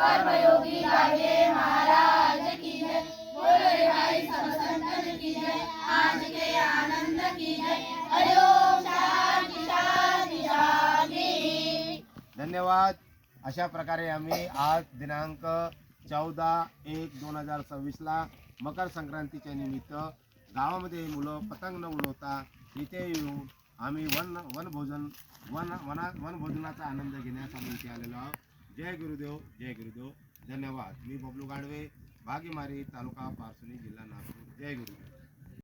कर्मयोगी गाडगे महाराज की जय। बोलो रे भाई सब संतन की जय। आज के आनंद की जय। हरि ओम शांति शांति शांति। धन्यवाद। अशा प्रकारे आम्ही आज दिनांक 14/1/2026 ला मकर संक्रांतीच्या निमित्त गावामध्ये मुलं पतंग न उडवता इथे येऊन आम्ही वनभोजनाचा आनंद घेण्यास आम्ही इथे आलेलो आहोत। जय गुरुदेव, जय गुरुदेव। धन्यवाद। मी बबलू गाडवे, भागीमारी, तालुका पारसोनी, जिल्हा नागपूर। जय गुरुदेव।